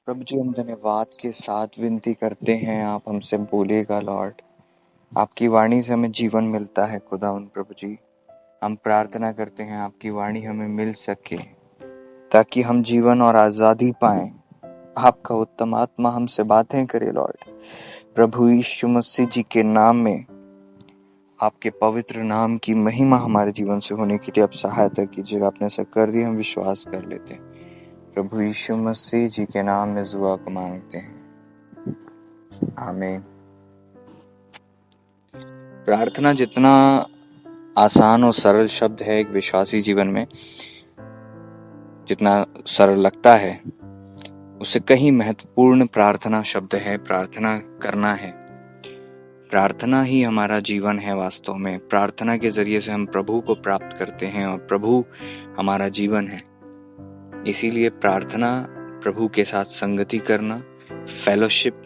प्रभु जी, हम धन्यवाद के साथ विनती करते हैं, आप हमसे बोलिएगा लॉर्ड। आपकी वाणी से हमें जीवन मिलता है खुदावन प्रभु जी। हम प्रार्थना करते हैं आपकी वाणी हमें मिल सके ताकि हम जीवन और आज़ादी पाएं। आपका उत्तम आत्मा हमसे बातें करे लॉर्ड। प्रभु यीशु मसीह जी के नाम में आपके पवित्र नाम की महिमा हमारे जीवन से होने के लिए आप सहायता कीजिएगा। आपने ऐसा कर दिया, हम विश्वास कर लेते हैं। प्रभु यीशु मसीह जी के नाम में दुआ को मांगते हैं, आमीन। प्रार्थना जितना आसान और सरल शब्द है एक विश्वासी जीवन में, जितना सरल लगता है, उससे कहीं महत्वपूर्ण प्रार्थना शब्द है प्रार्थना करना है। प्रार्थना ही हमारा जीवन है वास्तव में। प्रार्थना के जरिए से हम प्रभु को प्राप्त करते हैं और प्रभु हमारा जीवन है। इसीलिए प्रार्थना, प्रभु के साथ संगति करना, फेलोशिप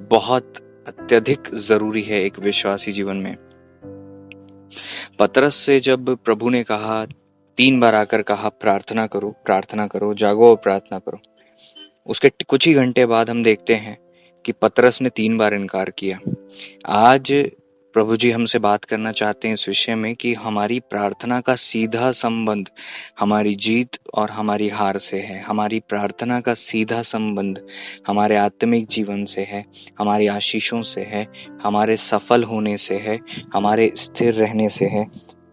बहुत अत्यधिक जरूरी है एक विश्वासी जीवन में। पतरस से जब प्रभु ने कहा, 3 बार आकर कहा प्रार्थना करो, जागो और प्रार्थना करो, उसके कुछ ही घंटे बाद हम देखते हैं कि पतरस ने 3 बार इनकार किया। आज प्रभु जी हमसे बात करना चाहते हैं इस विषय में कि हमारी प्रार्थना का सीधा संबंध हमारी जीत और हमारी हार से है। हमारी प्रार्थना का सीधा संबंध हमारे आत्मिक जीवन से है, हमारी आशीषों से है, हमारे सफल होने से है, हमारे स्थिर रहने से है।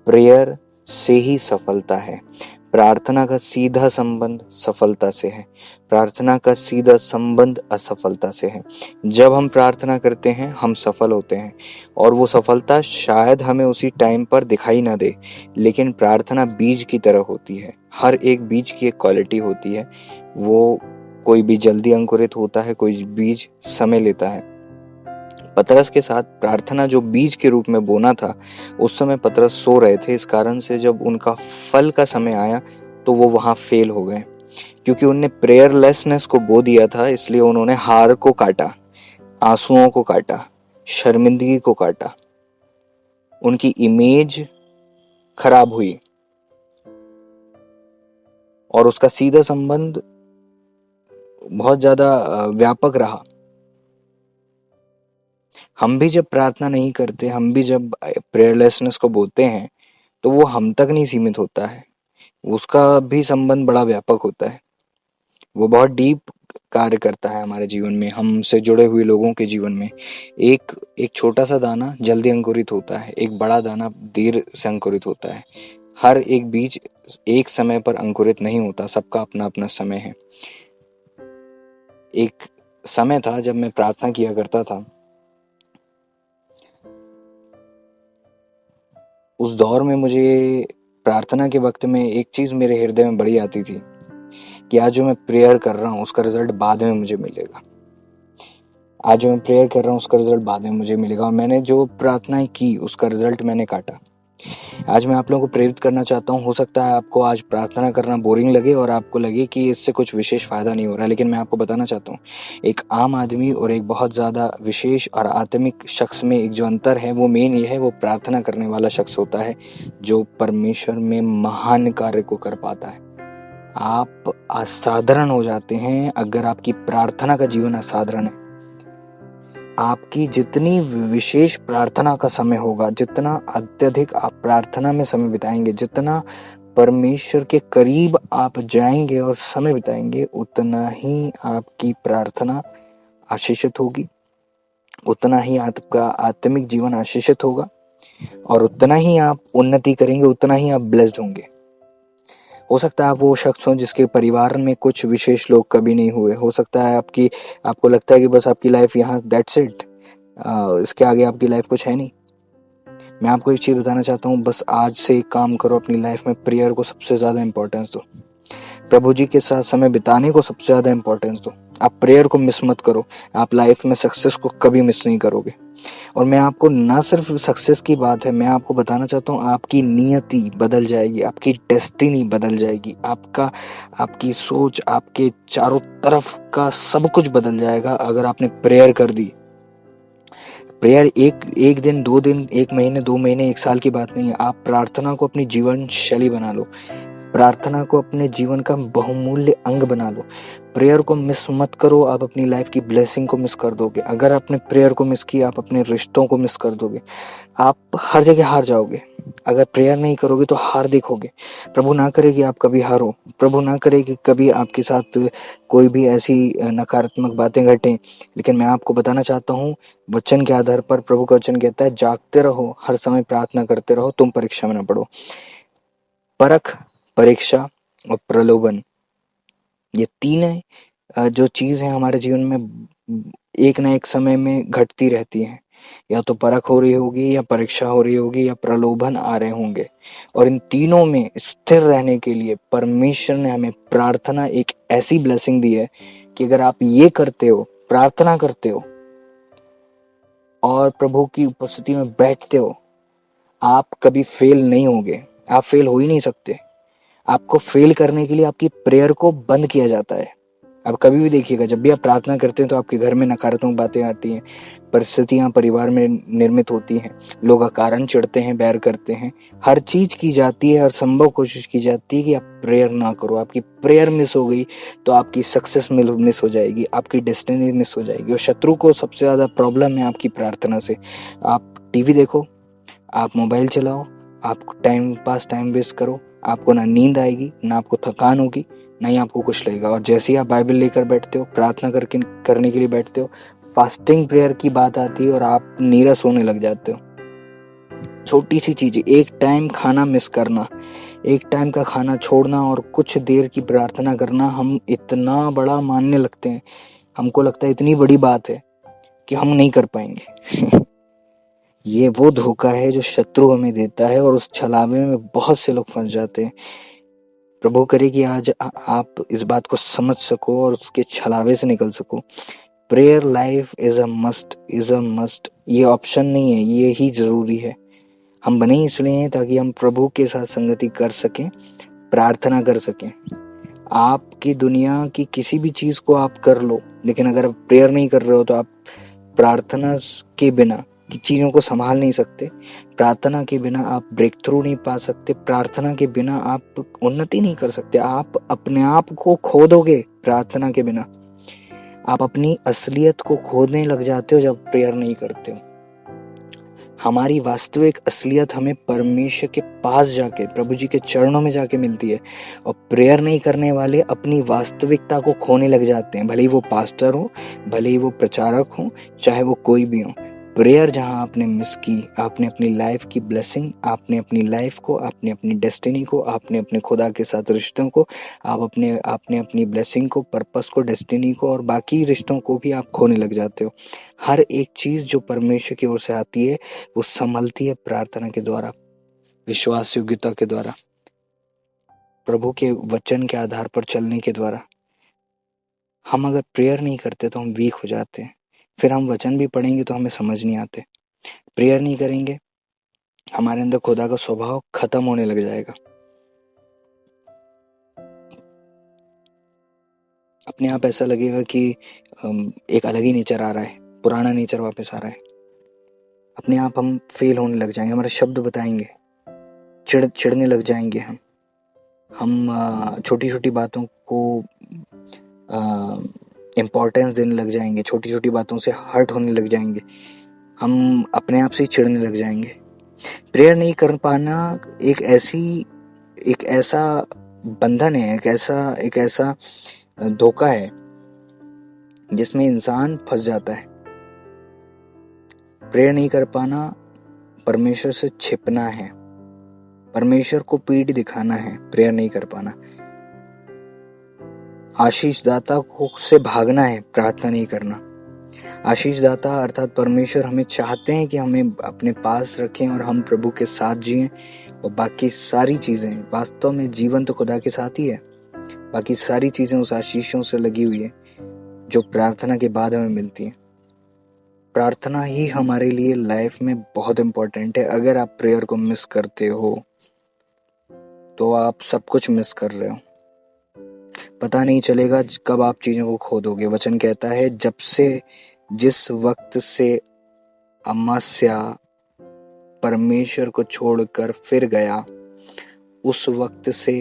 प्रेयर से ही सफलता है। प्रार्थना का सीधा संबंध सफलता से है, प्रार्थना का सीधा संबंध असफलता से है। जब हम प्रार्थना करते हैं हम सफल होते हैं, और वो सफलता शायद हमें उसी टाइम पर दिखाई ना दे, लेकिन प्रार्थना बीज की तरह होती है। हर एक बीज की एक क्वालिटी होती है। वो कोई बीज जल्दी अंकुरित होता है, कोई बीज समय लेता है। पतरस के साथ प्रार्थना जो बीज के रूप में बोना था, उस समय पतरस सो रहे थे। इस कारण से जब उनका फल का समय आया तो वो वहां फेल हो गए, क्योंकि उनने प्रेयरलेसनेस को बो दिया था। इसलिए उन्होंने हार को काटा, आंसुओं को काटा, शर्मिंदगी को काटा। उनकी इमेज खराब हुई और उसका सीधा संबंध बहुत ज्यादा व्यापक रहा। हम भी जब प्रार्थना नहीं करते, हम भी जब प्रेयरलेसनेस को बोलते हैं, तो वो हम तक नहीं सीमित होता है, उसका भी संबंध बड़ा व्यापक होता है। वो बहुत डीप कार्य करता है हमारे जीवन में, हमसे जुड़े हुए लोगों के जीवन में। एक छोटा सा दाना जल्दी अंकुरित होता है, एक बड़ा दाना देर से अंकुरित होता है। हर एक बीज एक समय पर अंकुरित नहीं होता, सबका अपना अपना समय है। एक समय था जब मैं प्रार्थना किया करता था, उस दौर में मुझे प्रार्थना के वक्त में एक चीज मेरे हृदय में बड़ी आती थी कि आज जो मैं प्रेयर कर रहा हूँ उसका रिजल्ट बाद में मुझे मिलेगा। आज जो मैं प्रेयर कर रहा हूँ उसका रिजल्ट बाद में मुझे मिलेगा। और मैंने जो प्रार्थनाएं की उसका रिजल्ट मैंने काटा। आज मैं आप लोगों को प्रेरित करना चाहता हूँ। हो सकता है आपको आज प्रार्थना करना बोरिंग लगे और आपको लगे कि इससे कुछ विशेष फायदा नहीं हो रहा है, लेकिन मैं आपको बताना चाहता हूँ, एक आम आदमी और एक बहुत ज्यादा विशेष और आत्मिक शख्स में एक जो अंतर है वो मेन ये है, वो प्रार्थना करने वाला शख्स होता है जो परमेश्वर में महान कार्य को कर पाता है। आप असाधारण हो जाते हैं अगर आपकी प्रार्थना का जीवन असाधारण है। आपकी जितनी विशेष प्रार्थना का समय होगा, जितना अत्यधिक आप प्रार्थना में समय बिताएंगे, जितना परमेश्वर के करीब आप जाएंगे और समय बिताएंगे, उतना ही आपकी प्रार्थना आशीषित होगी, उतना ही आपका आत्मिक जीवन आशीषित होगा, और उतना ही आप उन्नति करेंगे, उतना ही आप ब्लेस्ड होंगे। हो सकता है आप वो शख्स हो जिसके परिवार में कुछ विशेष लोग कभी नहीं हुए। हो सकता है आपको लगता है कि बस आपकी लाइफ यहाँ दैट्स इट, इसके आगे आपकी लाइफ कुछ है नहीं। मैं आपको एक चीज बताना चाहता हूँ, बस आज से एक काम करो, अपनी लाइफ में प्रेयर को सबसे ज्यादा इंपॉर्टेंस दो, प्रभु जी के साथ समय बिताने को सबसे ज्यादा इंपॉर्टेंस दो। आप प्रेयर को मिस मत करो, आप लाइफ में सक्सेस को कभी मिस नहीं करोगे। और मैं आपको ना सिर्फ सक्सेस की बात है, मैं आपको बताना चाहता हूँ आपकी नियति बदल जाएगी, आपकी डेस्टिनी बदल जाएगी, आपकी सोच, आपके चारों तरफ का सब कुछ बदल जाएगा अगर आपने प्रेयर कर दी। प्रेयर एक दिन, 2 दिन, 1 महीने, 2 महीने, 1 साल की बात नहीं है। आप प्रार्थना को अपनी जीवन शैली बना लो। प्रार्थना को अपने जीवन का बहुमूल्य अंग बना लो। प्रेयर को मिस मत करो, आप अपनी लाइफ की ब्लेसिंग को मिस कर दोगे। अगर आपने प्रेयर को मिस किया, आप अपने रिश्तों को मिस कर दोगे। आप हर जगह हार जाओगे। अगर प्रेयर नहीं करोगे तो हार देखोगे। प्रभु ना करे कि आप कभी हारो। प्रभु ना करे कि कभी आपके साथ कोई भी ऐसी नकारात्मक बातें घटें। लेकिन मैं आपको बताना चाहता हूँ, वचन के आधार पर प्रभु का वचन कहता है, जागते रहो, हर समय प्रार्थना करते रहो, तुम परीक्षा में न पड़ो। परख, परीक्षा और प्रलोभन, ये तीन जो चीज है हमारे जीवन में एक ना एक समय में घटती रहती है। या तो परख हो रही होगी, या परीक्षा हो रही होगी, या प्रलोभन आ रहे होंगे। और इन तीनों में स्थिर रहने के लिए परमेश्वर ने हमें प्रार्थना एक ऐसी ब्लेसिंग दी है कि अगर आप ये करते हो, प्रार्थना करते हो और प्रभु की उपस्थिति में बैठते हो, आप कभी फेल नहीं होगे। आप फेल हो ही नहीं सकते। आपको फेल करने के लिए आपकी प्रेयर को बंद किया जाता है। आप कभी भी देखिएगा, जब भी आप प्रार्थना करते हैं तो आपके घर में नकारात्मक बातें आती हैं, परिस्थितियां परिवार में निर्मित होती हैं, लोग अकारण चिढ़ते हैं, बैर करते हैं, हर चीज की जाती है, हर संभव कोशिश की जाती है कि आप प्रेयर ना करो। आपकी प्रेयर मिस हो गई तो आपकी सक्सेस मिस हो जाएगी, आपकी डेस्टिनी मिस हो जाएगी। और शत्रु को सबसे ज्यादा प्रॉब्लम है आपकी प्रार्थना से। आप टीवी देखो, आप मोबाइल चलाओ, आप टाइम वेस्ट करो, आपको ना नींद आएगी, ना आपको थकान होगी, ना ही आपको कुछ लगेगा। और जैसे ही आप बाइबल लेकर बैठते हो, प्रार्थना करने के लिए बैठते हो, फास्टिंग प्रेयर की बात आती है और आप नीरस होने लग जाते हो। छोटी सी चीज, एक टाइम खाना मिस करना, एक टाइम का खाना छोड़ना और कुछ देर की प्रार्थना करना, हम इतना बड़ा मानने लगते हैं। हमको लगता है इतनी बड़ी बात है कि हम नहीं कर पाएंगे। ये वो धोखा है जो शत्रु हमें देता है, और उस छलावे में बहुत से लोग फंस जाते हैं। प्रभु करे कि आज आप इस बात को समझ सको और उसके छलावे से निकल सको। Prayer life is a must. ये ऑप्शन नहीं है, ये ही जरूरी है। हम बने ही इसलिए हैं ताकि हम प्रभु के साथ संगति कर सकें, प्रार्थना कर सकें। आपकी दुनिया की किसी भी चीज को आप कर लो, लेकिन अगर आप प्रेयर नहीं कर रहे हो तो आप प्रार्थना के बिना की चीजों को संभाल नहीं सकते। प्रार्थना के बिना आप ब्रेक थ्रू नहीं पा सकते। प्रार्थना के बिना आप उन्नति नहीं कर सकते। आप अपने आप को खो दोगे प्रार्थना के बिना। आप अपनी असलियत को खोदने लग जाते हो जब प्रेयर नहीं करते हो। हमारी वास्तविक असलियत हमें परमेश्वर के पास जाके, प्रभु जी के चरणों में जाके मिलती है। और प्रेयर नहीं करने वाले अपनी वास्तविकता को खोने लग जाते हैं, भले ही वो पास्टर हो, भले ही वो प्रचारक हो, चाहे वो कोई भी हो। प्रेयर जहां आपने मिस की, आपने अपनी लाइफ की ब्लेसिंग, आपने अपनी लाइफ को, आपने अपनी डेस्टिनी को, आपने अपने खुदा के साथ रिश्तों को, आपने अपनी ब्लेसिंग को, पर्पस को, डेस्टिनी को और बाकी रिश्तों को भी आप खोने लग जाते हो। हर एक चीज जो परमेश्वर की ओर से आती है वो संभलती है प्रार्थना के द्वारा, विश्वास योग्यता के द्वारा, प्रभु के वचन के आधार पर चलने के द्वारा। हम अगर प्रेयर नहीं करते तो हम वीक हो जाते हैं। फिर हम वचन भी पढ़ेंगे तो हमें समझ नहीं आते। प्रेयर नहीं करेंगे, हमारे अंदर खुदा का स्वभाव खत्म होने लग जाएगा। अपने आप ऐसा लगेगा कि एक अलग ही नेचर आ रहा है, पुराना नेचर वापस आ रहा है। अपने आप हम फेल होने लग जाएंगे, हमारे शब्द बताएंगे, चिढ़ने लग जाएंगे। हम छोटी छोटी बातों को इम्पोर्टेंस देने लग जाएंगे, छोटी छोटी बातों से हर्ट होने लग जाएंगे, हम अपने आप से ही चिढ़ने लग जाएंगे। प्रेयर नहीं कर पाना एक ऐसा बंधन है, एक ऐसा धोखा है जिसमें इंसान फंस जाता है। प्रेयर नहीं कर पाना परमेश्वर से छिपना है, परमेश्वर को पीठ दिखाना है। प्रेयर नहीं कर पाना आशीष दाता को से भागना है, प्रार्थना नहीं करना। आशीष दाता अर्थात परमेश्वर हमें चाहते हैं कि हमें अपने पास रखें और हम प्रभु के साथ जिएं, और बाकी सारी चीजें, वास्तव में जीवन तो खुदा के साथ ही है, बाकी सारी चीजें उस आशीषों से लगी हुई है जो प्रार्थना के बाद हमें मिलती है। प्रार्थना ही हमारे लिए लाइफ में बहुत इम्पोर्टेंट है। अगर आप प्रेयर को मिस करते हो तो आप सब कुछ मिस कर रहे हो। पता नहीं चलेगा कब आप चीजों को खो दोगे। वचन कहता है, जब से जिस वक्त से अमास्या परमेश्वर को छोड़कर फिर गया, उस वक्त से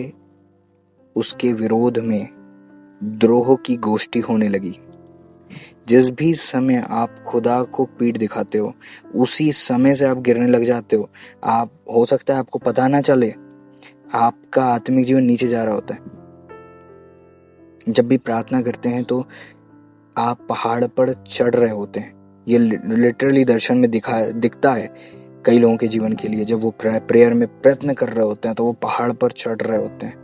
उसके विरोध में द्रोह की गोष्ठी होने लगी। जिस भी समय आप खुदा को पीठ दिखाते हो, उसी समय से आप गिरने लग जाते हो। आप, हो सकता है आपको पता ना चले, आपका आत्मिक जीवन नीचे जा रहा होता है। जब भी प्रार्थना करते हैं तो आप पहाड़ पर चढ़ रहे होते हैं। ये लिटरली दर्शन में दिखता है कई लोगों के जीवन के लिए। जब वो प्रेयर में प्रयत्न कर रहे होते हैं तो वो पहाड़ पर चढ़ रहे होते हैं।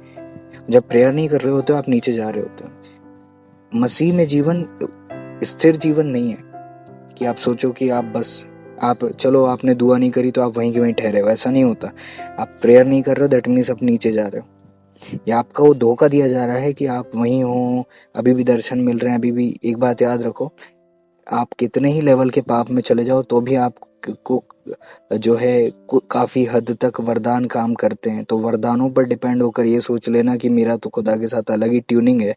जब प्रेयर नहीं कर रहे होते आप नीचे जा रहे होते हैं। मसीह में जीवन स्थिर जीवन नहीं है कि आप सोचो कि आप बस चलो आपने दुआ नहीं करी तो आप वहीं के वहीं ठहरे हो। ऐसा नहीं होता। आप प्रेयर नहीं कर रहे हो, दैट मीन्स आप नीचे जा रहे हो, या आपका वो धोखा दिया जा रहा है कि आप वहीं हो, अभी भी दर्शन मिल रहे हैं। अभी भी एक बात याद रखो, आप कितने ही लेवल के पाप में चले जाओ तो भी आपको जो है काफी हद तक वरदान काम करते हैं। तो वरदानों पर डिपेंड होकर ये सोच लेना कि मेरा तो खुदा के साथ अलग ही ट्यूनिंग है,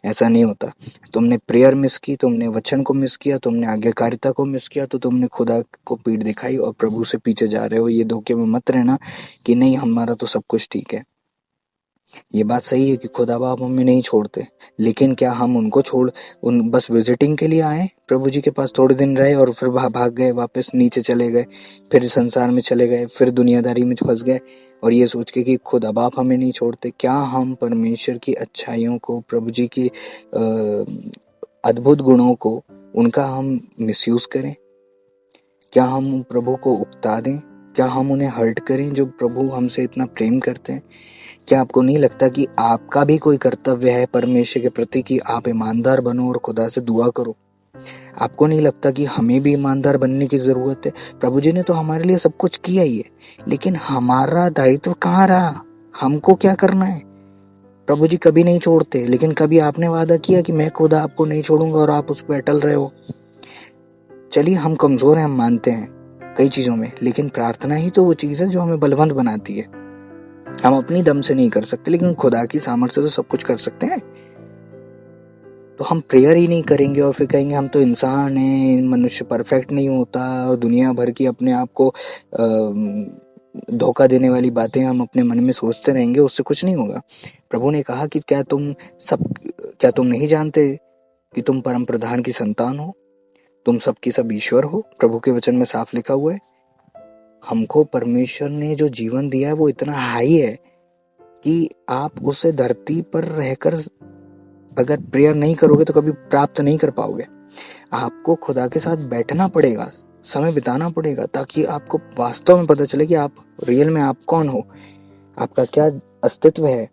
ऐसा नहीं होता। तुमने प्रेयर मिस की, तुमने वचन को मिस किया, तुमने आज्ञाकारिता को मिस किया, तो तुमने खुदा को पीठ दिखाई और प्रभु से पीछे जा रहे हो। ये धोखे में मत रहना कि नहीं हमारा तो सब कुछ ठीक है। ये बात सही है कि खुदा बाप हमें नहीं छोड़ते, लेकिन क्या हम उनको उन बस विजिटिंग के लिए आए, प्रभु जी के पास थोड़े दिन रहे और फिर भाग गए, वापस नीचे चले गए, फिर संसार में चले गए, फिर दुनियादारी में फंस गए और ये सोच के कि खुदा बाप हमें नहीं छोड़ते? क्या हम परमेश्वर की अच्छाइयों को, प्रभु जी की अद्भुत गुणों को, उनका हम मिसयूज करें? क्या हम प्रभु को उकता दें? क्या हम उन्हें हर्ट करें जो प्रभु हमसे इतना प्रेम करते हैं? क्या आपको नहीं लगता कि आपका भी कोई कर्तव्य है परमेश्वर के प्रति कि आप ईमानदार बनो और खुदा से दुआ करो? आपको नहीं लगता कि हमें भी ईमानदार बनने की जरूरत है? प्रभु जी ने तो हमारे लिए सब कुछ किया ही है, लेकिन हमारा दायित्व कहाँ रहा? हमको क्या करना है? प्रभु जी कभी नहीं छोड़ते, लेकिन कभी आपने वादा किया कि मैं खुदा आपको नहीं छोड़ूंगा और आप उस पर अटल रहे हो? चलिए हम कमजोर हैं, हम मानते हैं कई चीजों में, लेकिन प्रार्थना ही तो वो चीज है जो हमें बलवंत बनाती है। हम अपनी दम से नहीं कर सकते, लेकिन खुदा की सामर्थ्य से तो सब कुछ कर सकते हैं। तो हम प्रेयर ही नहीं करेंगे और फिर कहेंगे हम तो इंसान हैं, मनुष्य परफेक्ट नहीं होता, और दुनिया भर की अपने आप को धोखा देने वाली बातें हम अपने मन में सोचते रहेंगे, उससे कुछ नहीं होगा। प्रभु ने कहा कि क्या तुम नहीं जानते कि तुम परम प्रधान की संतान हो, तुम सबकी सब ईश्वर हो? प्रभु के वचन में साफ लिखा हुआ है। हमको परमेश्वर ने जो जीवन दिया है वो इतना हाई है कि आप उसे धरती पर रहकर अगर प्रेयर नहीं करोगे तो कभी प्राप्त नहीं कर पाओगे। आपको खुदा के साथ बैठना पड़ेगा, समय बिताना पड़ेगा, ताकि आपको वास्तव में पता चले कि आप रियल में आप कौन हो, आपका क्या अस्तित्व है,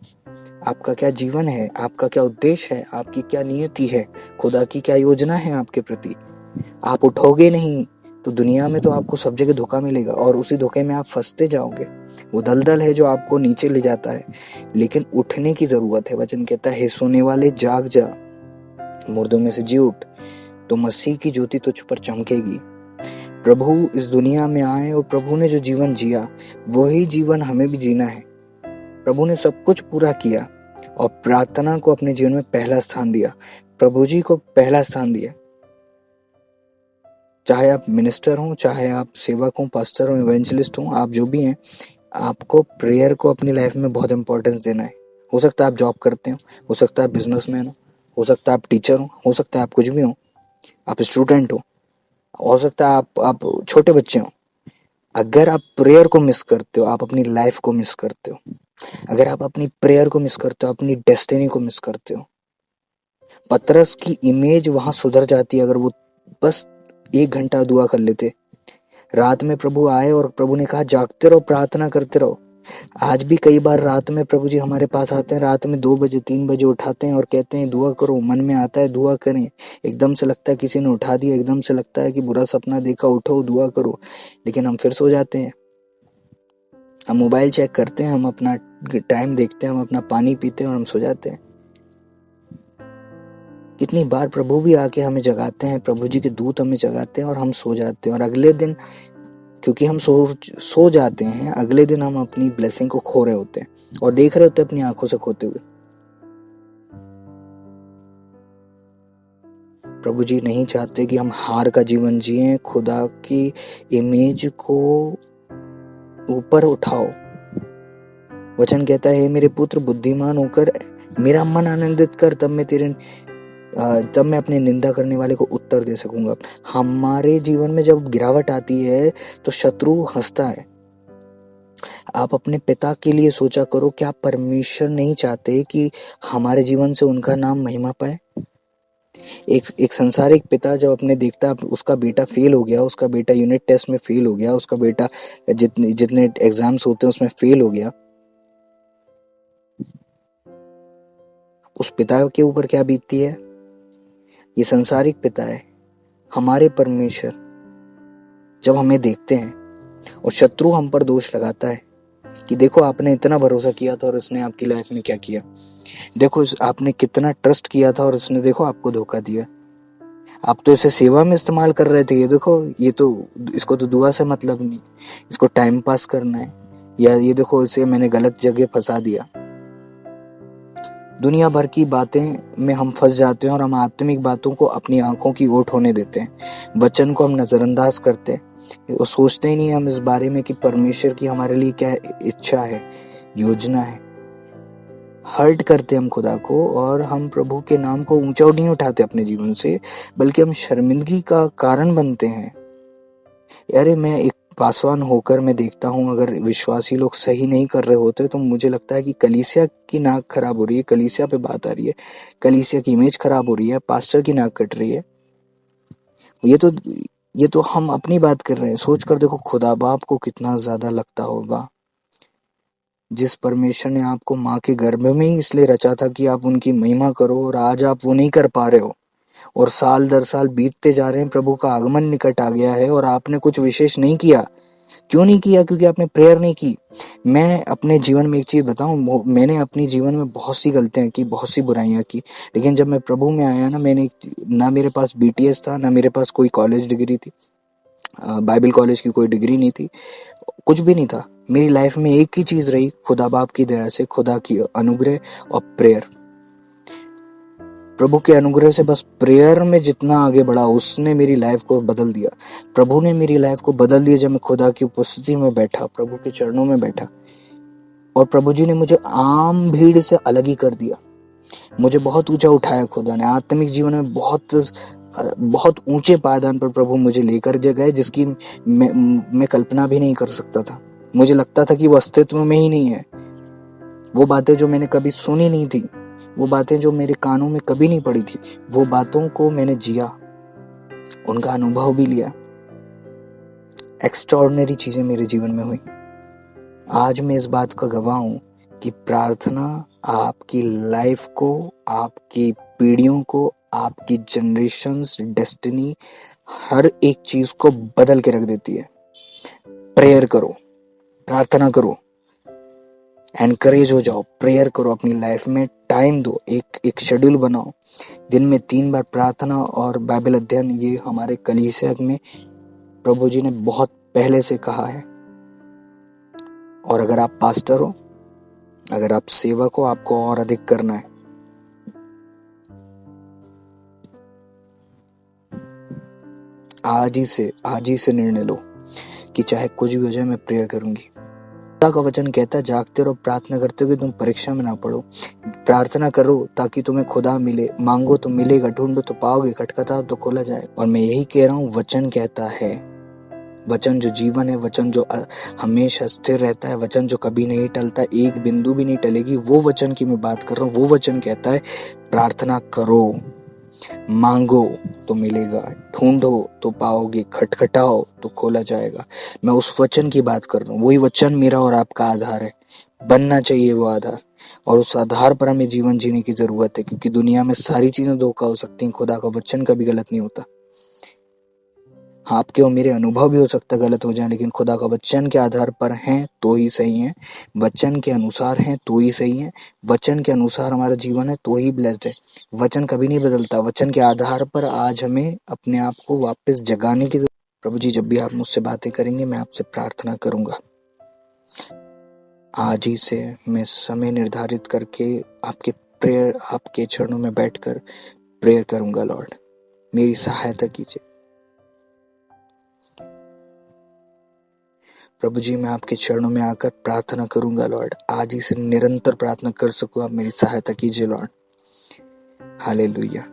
आपका क्या जीवन है, आपका क्या उद्देश्य है, आपकी क्या नियति है, खुदा की क्या योजना है आपके प्रति। आप उठोगे नहीं तो दुनिया में तो आपको सब जगह धोखा मिलेगा और उसी धोखे में आप फंसते जाओगे। वो दलदल है जो आपको नीचे ले जाता है, लेकिन उठने की जरूरत है। वचन कहता है, सोने वाले जाग जा, मुर्दों में से जी उठ, तो मसीह की ज्योति तुझ पर चमकेगी। प्रभु इस दुनिया में आए और प्रभु ने जो जीवन जिया वही जीवन हमें भी जीना है। प्रभु ने सब कुछ पूरा किया और प्रार्थना को अपने जीवन में पहला स्थान दिया, प्रभु जी को पहला स्थान दिया। चाहे आप मिनिस्टर हो, चाहे आप सेवक हो, पास्टर हो, इवेंजलिस्ट हो, आप जो भी हैं, आपको प्रेयर को अपनी लाइफ में बहुत इंपॉर्टेंस देना है। हो सकता है आप जॉब करते हो सकता है आप बिजनेसमैन हो सकता है आप टीचर हो सकता है आप कुछ भी हो, आप स्टूडेंट हो सकता है आप छोटे बच्चे हो। अगर आप प्रेयर को मिस करते हो, आप अपनी लाइफ को मिस करते हो। अगर आप अपनी प्रेयर को मिस करते हो, अपनी डेस्टिनी को मिस करते हो। पतरस की इमेज वहां सुधर जाती है अगर वो बस 1 घंटा दुआ कर लेते। रात में प्रभु आए और प्रभु ने कहा जागते रहो, प्रार्थना करते रहो। आज भी कई बार रात में प्रभु जी हमारे पास आते हैं, रात में 2 बजे 3 बजे उठाते हैं और कहते हैं दुआ करो। मन में आता है दुआ करें, एकदम से लगता है किसी ने उठा दिया, एकदम से लगता है कि बुरा सपना देखा, उठो दुआ करो, लेकिन हम फिर सो जाते हैं। हम मोबाइल चेक करते हैं, हम अपना टाइम देखते हैं, हम अपना पानी पीते हैं और हम सो जाते हैं। कितनी बार प्रभु भी आके हमें जगाते हैं, प्रभु जी के दूत हमें जगाते हैं और हम सो जाते हैं, और अगले दिन क्योंकि हम सो जाते हैं, अगले दिन हम अपनी ब्लेसिंग को खो रहे होते हैं और देख रहे होते हैं अपनी आंखों से खोते हुए। प्रभु जी नहीं चाहते कि हम हार का जीवन जिएं। खुदा की इमेज को ऊपर उठाओ। वचन कहता है, मेरे पुत्र बुद्धिमान होकर मेरा मन आनंदित कर, तब मैं अपने निंदा करने वाले को उत्तर दे सकूंगा। हमारे जीवन में जब गिरावट आती है तो शत्रु हंसता है। आप अपने पिता के लिए सोचा करो, क्या परमेश्वर नहीं चाहते कि हमारे जीवन से उनका नाम महिमा पाए? एक संसारिक पिता जब अपने देखता उसका बेटा फेल हो गया, उसका बेटा यूनिट टेस्ट में फेल हो गया, उसका बेटा जितने जितने एग्जाम्स होते हैं उसमें फेल हो गया, उस पिता के ऊपर क्या बीतती है? ये संसारिक पिता है। हमारे परमेश्वर जब हमें देखते हैं और शत्रु हम पर दोष लगाता है कि देखो आपने इतना भरोसा किया था और इसने आपकी लाइफ में क्या किया, देखो आपने कितना ट्रस्ट किया था और इसने देखो आपको धोखा दिया, आप तो इसे सेवा में इस्तेमाल कर रहे थे, ये देखो इसको तो दुआ से मतलब नहीं, इसको टाइम पास करना है, या ये देखो इसे मैंने गलत जगह फंसा दिया। दुनिया भर की बातें में हम फंस जाते हैं और हम आत्मिक बातों को अपनी आंखों की ओट होने देते हैं। वचन को हम नजरअंदाज करते हैं और सोचते ही नहीं हम इस बारे में कि परमेश्वर की हमारे लिए क्या इच्छा है, योजना है। हर्ट करते हम खुदा को और हम प्रभु के नाम को ऊंचा नहीं उठाते अपने जीवन से, बल्कि हम शर्मिंदगी का कारण बनते हैं। अरे मैं एक पासवान होकर मैं देखता हूँ, अगर विश्वासी लोग सही नहीं कर रहे होते तो मुझे लगता है कि कलीसिया की नाक खराब हो रही है, कलीसिया पे बात आ रही है, कलीसिया की इमेज खराब हो रही है, पास्टर की नाक कट रही है। ये तो हम अपनी बात कर रहे हैं। सोच कर देखो खुदा बाप को कितना ज्यादा लगता होगा, जिस परमेश्वर ने आपको माँ के गर्भ में ही इसलिए रचा था कि आप उनकी महिमा करो, और आज आप वो नहीं कर पा रहे हो और साल दर साल बीतते जा रहे हैं, प्रभु का आगमन निकट आ गया है और आपने कुछ विशेष नहीं किया। क्यों नहीं किया? क्योंकि आपने प्रेयर नहीं की। मैं अपने जीवन में एक चीज बताऊं, मैंने अपने जीवन में बहुत सी गलतियां की, बहुत सी बुराइयां की, लेकिन जब मैं प्रभु में आया ना, ना मेरे पास बीटीएस था, ना मेरे पास कोई कॉलेज डिग्री थी, बाइबल कॉलेज की कोई डिग्री नहीं थी, कुछ भी नहीं था। मेरी लाइफ में एक ही चीज रही, खुदा बाप की दया से, खुदा की अनुग्रह और प्रेयर। प्रभु के अनुग्रह से बस प्रेयर में जितना आगे बढ़ा, उसने मेरी लाइफ को बदल दिया। प्रभु ने मेरी लाइफ को बदल दिया जब मैं खुदा की उपस्थिति में बैठा, प्रभु के चरणों में बैठा, और प्रभु जी ने मुझे आम भीड़ से अलग ही कर दिया। मुझे बहुत ऊंचा उठाया खुदा ने, आत्मिक जीवन में बहुत ऊंचे पायदान पर प्रभु मुझे लेकर गए, जिसकी मैं कल्पना भी नहीं कर सकता था। मुझे लगता था कि वो अस्तित्व में ही नहीं है। वो बातें जो मैंने कभी सुनी नहीं थी, वो बातें जो मेरे कानों में कभी नहीं पड़ी थी, वो बातों को मैंने जिया, उनका अनुभव भी लिया। एक्स्ट्राऑर्डिनरी चीजें मेरे जीवन में हुई। आज मैं इस बात का गवाह हूं कि प्रार्थना आपकी लाइफ को, आपकी पीढ़ियों को, आपकी जनरेशंस, डेस्टिनी, हर एक चीज को बदल के रख देती है। प्रेयर करो, प्रार्थना करो, एनकरेज हो जाओ, प्रेयर करो, अपनी लाइफ में टाइम दो, एक शेड्यूल बनाओ, दिन में 3 बार प्रार्थना और बाइबल अध्ययन। ये हमारे कलीसिया में प्रभु जी ने बहुत पहले से कहा है। और अगर आप पास्टर हो, अगर आप सेवक हो, आपको और अधिक करना है। आज ही से निर्णय लो कि चाहे कुछ भी हो जाए, मैं प्रेयर करूंगी। खुदा का वचन कहता है, जागते रहो, प्रार्थना करते हो कि तुम परीक्षा में ना पड़ो। प्रार्थना करो ताकि तुम्हें खुदा मिले, मांगो तो मिलेगा, ढूंढो तो पाओगे, खटखटाओ तो खोला जाए। और मैं यही कह रहा हूँ, वचन कहता है, वचन जो जीवन है, वचन जो हमेशा स्थिर रहता है, वचन जो कभी नहीं टलता, एक बिंदु भी नहीं टलेगी, वो वचन की मैं बात कर रहा हूँ। वो वचन कहता है, प्रार्थना करो, मांगो तो मिलेगा, ढूंढो तो पाओगे, खटखटाओ तो खोला जाएगा। मैं उस वचन की बात कर रहा हूँ। वही वचन मेरा और आपका आधार है, बनना चाहिए वो आधार, और उस आधार पर हमें जीवन जीने की जरूरत है, क्योंकि दुनिया में सारी चीजें धोखा हो सकती हैं, खुदा का वचन कभी गलत नहीं होता। आपके और मेरे अनुभव भी हो सकता है गलत हो जाए, लेकिन खुदा का वचन के आधार पर हैं तो ही सही है, वचन के अनुसार हैं तो ही सही है, वचन के अनुसार हमारा जीवन है तो ही ब्लेस्ड है। वचन कभी नहीं बदलता। वचन के आधार पर आज हमें अपने आप को वापस जगाने की। प्रभु जी, जब भी आप मुझसे बातें करेंगे, मैं आपसे प्रार्थना करूंगा। आज ही से मैं समय निर्धारित करके आपके चरणों में बैठकर प्रेयर करूंगा। लॉर्ड, मेरी सहायता कीजिए। प्रभु जी, मैं आपके चरणों में आकर प्रार्थना करूंगा लॉर्ड, आज ही से निरंतर प्रार्थना कर सकूं, आप मेरी सहायता कीजिए लॉर्ड। हालेलुया।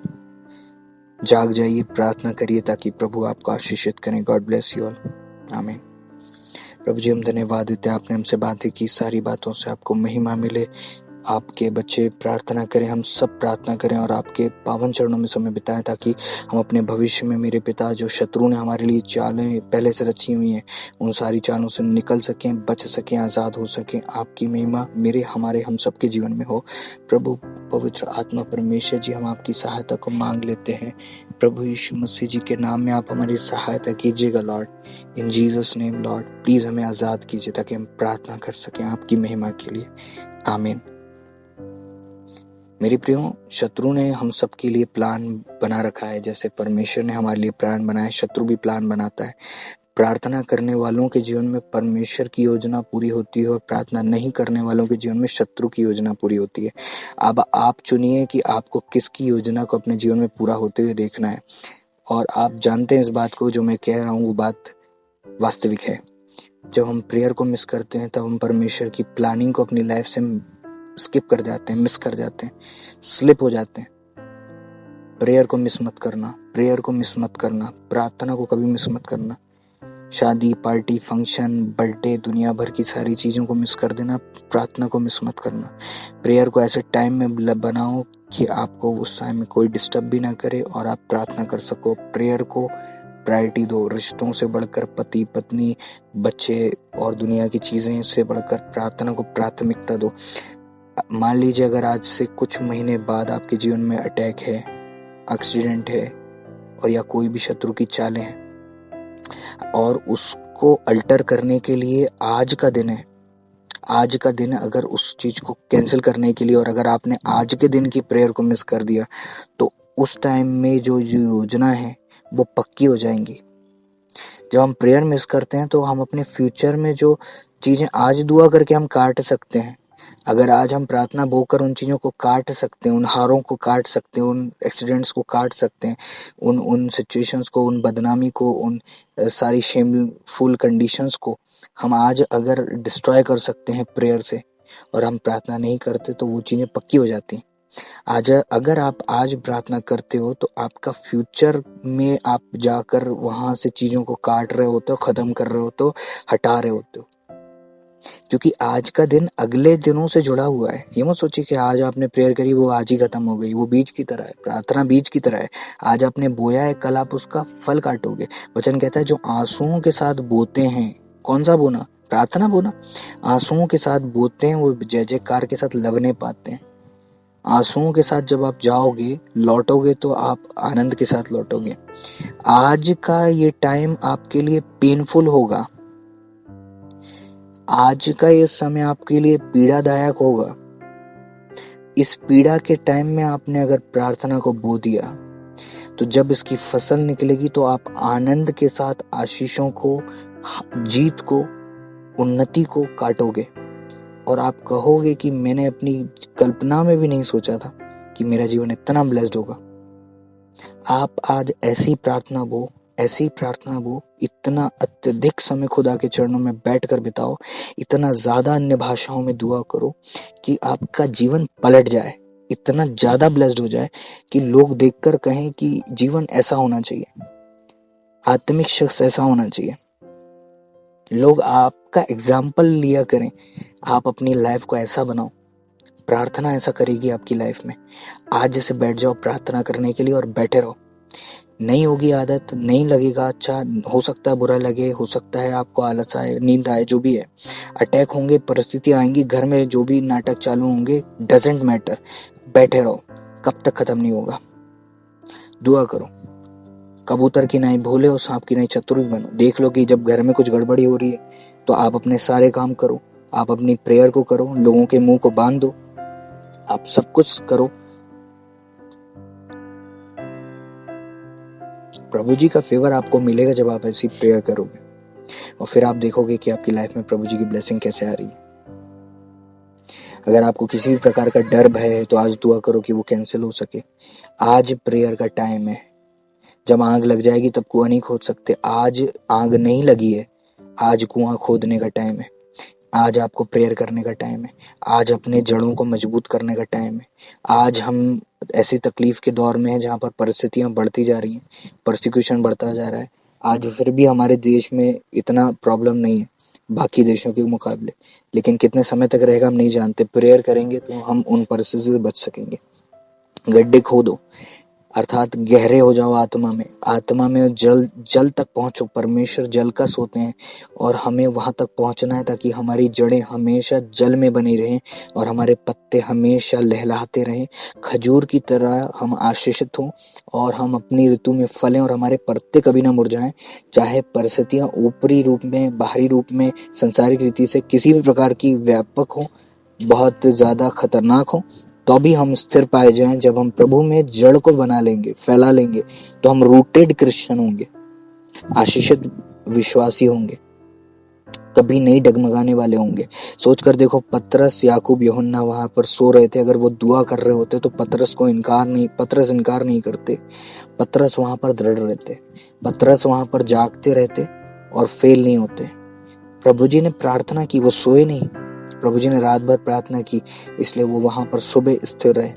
जाग जाइए, प्रार्थना करिए ताकि प्रभु आपको आशीषित करें। God bless you all. आमीन। प्रभु जी, हम धन्यवाद देते हैं, आपने हमसे बातें की, सारी बातों से आपको महिमा मिले। आपके बच्चे प्रार्थना करें, हम सब प्रार्थना करें और आपके पावन चरणों में समय बिताएं, ताकि हम अपने भविष्य में, मेरे पिता, जो शत्रु ने हमारे लिए चालें पहले से रची हुई हैं, उन सारी चालों से निकल सकें, बच सकें, आज़ाद हो सकें। आपकी महिमा मेरे, हमारे, हम सबके जीवन में हो। प्रभु पवित्र आत्मा परमेश्वर जी, हम आपकी सहायता को मांग लेते हैं। प्रभु यीशु मसीह जी के नाम में आप हमारी सहायता कीजिएगा Lord, in Jesus name Lord. Please हमें आज़ाद कीजिए ताकि हम प्रार्थना कर सकें आपकी महिमा के लिए। आमीन। मेरे प्रियो, शत्रु ने हम सबके लिए प्लान बना रखा है। जैसे परमेश्वर ने हमारे लिए प्लान बनाया, शत्रु भी प्लान बनाता है। प्रार्थना करने वालों के जीवन में परमेश्वर की योजना पूरी होती है और प्रार्थना नहीं करने वालों के जीवन में शत्रु की योजना पूरी होती है। अब आप चुनिए कि आपको किसकी योजना को अपने जीवन में पूरा होते हुए देखना है। और आप जानते हैं इस बात को, जो मैं कह रहा हूँ वो बात वास्तविक है। जब हम प्रेयर को मिस करते हैं तब हम परमेश्वर की प्लानिंग को अपनी लाइफ से स्किप कर जाते हैं, मिस कर जाते हैं, स्लिप हो जाते हैं। प्रेयर को मिस मत करना, प्रेयर को मिस मत करना, प्रार्थना को कभी मिस मत करना। शादी, पार्टी, फंक्शन, बर्थडे, दुनिया भर की सारी चीज़ों को मिस कर देना, प्रार्थना को मिस मत करना। प्रेयर को ऐसे टाइम में बनाओ कि आपको उस टाइम में कोई डिस्टर्ब भी ना करे और आप प्रार्थना कर सको। प्रेयर को प्रायोरिटी दो, रिश्तों से बढ़कर, पति पत्नी, बच्चे और दुनिया की चीज़ें से बढ़कर प्रार्थना को प्राथमिकता दो। मान लीजिए अगर आज से कुछ महीने बाद आपके जीवन में अटैक है, एक्सीडेंट है और या कोई भी शत्रु की चालें हैं और उसको अल्टर करने के लिए आज का दिन है, आज का दिन अगर उस चीज़ को कैंसिल करने के लिए, और अगर आपने आज के दिन की प्रेयर को मिस कर दिया तो उस टाइम में जो योजना है वो पक्की हो जाएंगी। जब हम प्रेयर मिस करते हैं तो हम अपने फ्यूचर में जो चीज़ें आज दुआ करके हम काट सकते हैं, अगर आज हम प्रार्थना बोकर उन चीज़ों को काट सकते हैं, उन हारों को काट सकते हैं, उन एक्सीडेंट्स को काट सकते हैं, उन सिचुएशंस को, उन बदनामी को, उन सारी शेमफुल कंडीशंस को हम आज अगर डिस्ट्रॉय कर सकते हैं प्रेयर से, और हम प्रार्थना नहीं करते तो वो चीज़ें पक्की हो जाती हैं। आज अगर आप आज प्रार्थना करते हो तो आपका फ्यूचर में आप जाकर वहाँ से चीज़ों को काट रहे होते हो, ख़त्म कर रहे होते हो, हटा रहे होते हो, क्योंकि आज का दिन अगले दिनों से जुड़ा हुआ है। ये मत सोचिए कि आज आपने प्रेयर करी वो आज ही खत्म हो गई। वो बीज की तरह है, प्रार्थना बीज की तरह है। आज आपने बोया है, कल आप उसका फल काटोगे। वचन कहता है जो आंसुओं के साथ बोते हैं, कौन सा बोना? प्रार्थना बोना। आंसुओं के साथ बोते हैं वो जय जयकार के साथ लवने पाते हैं। आंसुओं के साथ जब आप जाओगे, लौटोगे तो आप आनंद के साथ लौटोगे। आज का ये टाइम आपके लिए पेनफुल होगा, आज का ये समय आपके लिए पीड़ादायक होगा। इस पीड़ा के टाइम में आपने अगर प्रार्थना को बो दिया तो जब इसकी फसल निकलेगी तो आप आनंद के साथ आशीषों को, जीत को, उन्नति को काटोगे और आप कहोगे कि मैंने अपनी कल्पना में भी नहीं सोचा था कि मेरा जीवन इतना ब्लेस्ड होगा। आप आज ऐसी प्रार्थना बो, ऐसी प्रार्थना वो, इतना अत्यधिक समय खुदा के चरणों में बैठकर बिताओ, इतना ज़्यादा अन्य भाषाओं में दुआ करो कि आपका जीवन पलट जाए, इतना ज़्यादा ब्लेस्ड हो जाए कि लोग देखकर कहें कि जीवन ऐसा होना चाहिए, आत्मिक शख्स ऐसा होना चाहिए। लोग आपका एग्जाम्पल लिया करें, आप अपनी लाइफ को ऐसा बनाओ। प्रार्थना ऐसा करेगी आपकी लाइफ में। आज जैसे बैठ जाओ प्रार्थना करने के लिए और बैठे रहो। नहीं होगी आदत, नहीं लगेगा अच्छा, हो सकता है बुरा लगे, हो सकता है आपको आलस आए, नींद आए, जो भी है, अटैक होंगे, परिस्थिति आएंगी, घर में जो भी नाटक चालू होंगे, डजेंट मैटर, बैठे रहो। कब तक खत्म नहीं होगा। दुआ करो, कबूतर की नाई भोले और सांप की नाई चतुर भी बनो। देख लो कि जब घर में कुछ गड़बड़ी हो रही है तो आप अपने सारे काम करो, आप अपनी प्रेयर को करो, लोगों के मुंह को बांध दो, आप सब कुछ करो। प्रभु जी का फेवर आपको मिलेगा जब आप ऐसी प्रेयर करोगे, और फिर आप देखोगे कि आपकी लाइफ में प्रभु जी की ब्लेसिंग कैसे आ रही है। अगर आपको किसी भी प्रकार का डर भय है तो आज दुआ करो कि वो कैंसिल हो सके। आज प्रेयर का टाइम है। जब आग लग जाएगी तब कुआं नहीं खोद सकते। आज आग नहीं लगी है, आज कुआं खोदने का टाइम है, आज आपको प्रेयर करने का टाइम है, आज अपने जड़ों को मजबूत करने का टाइम है। आज हम ऐसी तकलीफ के दौर में हैं जहाँ पर परिस्थितियाँ बढ़ती जा रही हैं, परसिक्यूशन बढ़ता जा रहा है। आज फिर भी हमारे देश में इतना प्रॉब्लम नहीं है बाकी देशों के मुकाबले, लेकिन कितने समय तक रहेगा हम नहीं जानते। प्रेयर करेंगे तो हम उन परिस्थितियों से बच सकेंगे। गड्ढे खोदो, अर्थात गहरे हो जाओ आत्मा में जल जल तक पहुंचो। परमेश्वर जल का सोते हैं और हमें वहां तक पहुंचना है ताकि हमारी जड़ें हमेशा जल में बनी रहें और हमारे पत्ते हमेशा लहलहाते रहें, खजूर की तरह हम आशीषित हों और हम अपनी ऋतु में फलें और हमारे पत्ते कभी ना मुरझाएं। चाहे परिस्थितियां ऊपरी रूप में, बाहरी रूप में, सांसारिक रीति से किसी भी प्रकार की व्यापक हो, बहुत ज़्यादा खतरनाक हो, तो भी हम स्थिर पाए जाएं। जब हम प्रभु में जड़ को बना लेंगे, फैला लेंगे, तो हम रूटेड क्रिश्चियन होंगे, आशीषित विश्वासी होंगे, कभी नहीं डगमगाने वाले होंगे। सोच कर देखो, पतरस, याकूब, यूहन्ना वहां पर सो रहे थे। अगर वो दुआ कर रहे होते तो पतरस इनकार नहीं करते। पतरस वहां पर दृढ़ रहते, पतरस वहां पर जागते रहते और फेल नहीं होते। प्रभु जी ने प्रार्थना की, वो सोए नहीं। प्रभु जी ने रात भर प्रार्थना की, इसलिए वो वहां पर सुबह स्थिर रहे।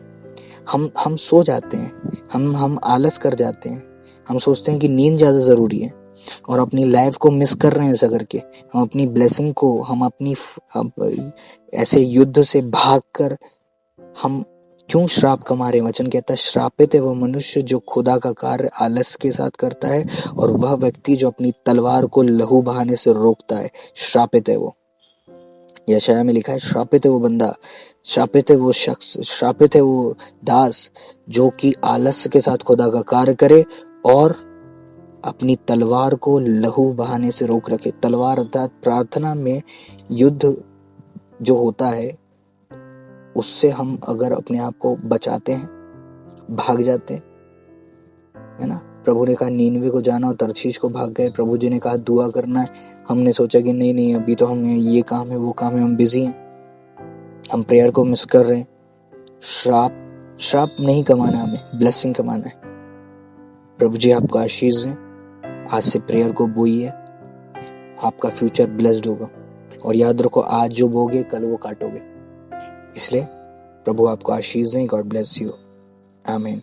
हम सो जाते हैं, हम आलस कर जाते हैं, हम सोचते हैं कि नींद ज्यादा जरूरी है और अपनी लाइफ को मिस कर रहे हैं। ऐसा करके हम अपनी ब्लेसिंग को, हम अपनी ऐसे युद्ध से भागकर हम क्यों श्राप कमा रहे हैं। वचन कहता है, श्रापित है वह मनुष्य जो खुदा का कार्य आलस के साथ करता है और वह व्यक्ति जो अपनी तलवार को लहू बहाने से रोकता है। श्रापित है वो। यशाया में लिखा है, श्रापित है वो बंदा, श्रापित है वो शख्स, श्रापित है वो दास जो कि आलस्य के साथ खुदा का कार्य करे और अपनी तलवार को लहू बहाने से रोक रखे। तलवार अर्थात प्रार्थना में युद्ध जो होता है, उससे हम अगर अपने आप को बचाते हैं, भाग जाते हैं, है ना। प्रभु ने कहा नीनवे को जाना और तर्शीश को भाग गए। प्रभु जी ने कहा दुआ करना है, हमने सोचा कि नहीं अभी तो हमें ये काम है, वो काम है, हम बिजी हैं, हम प्रेयर को मिस कर रहे हैं। श्राप नहीं कमाना, हमें ब्लेसिंग कमाना है। प्रभु जी आपका आशीष दें। आज से प्रेयर को बोइए, आपका फ्यूचर ब्लेस्ड होगा। और याद रखो, आज जो बोगे कल वो काटोगे। इसलिए प्रभु आपको आशीष दें। God bless you. आमीन।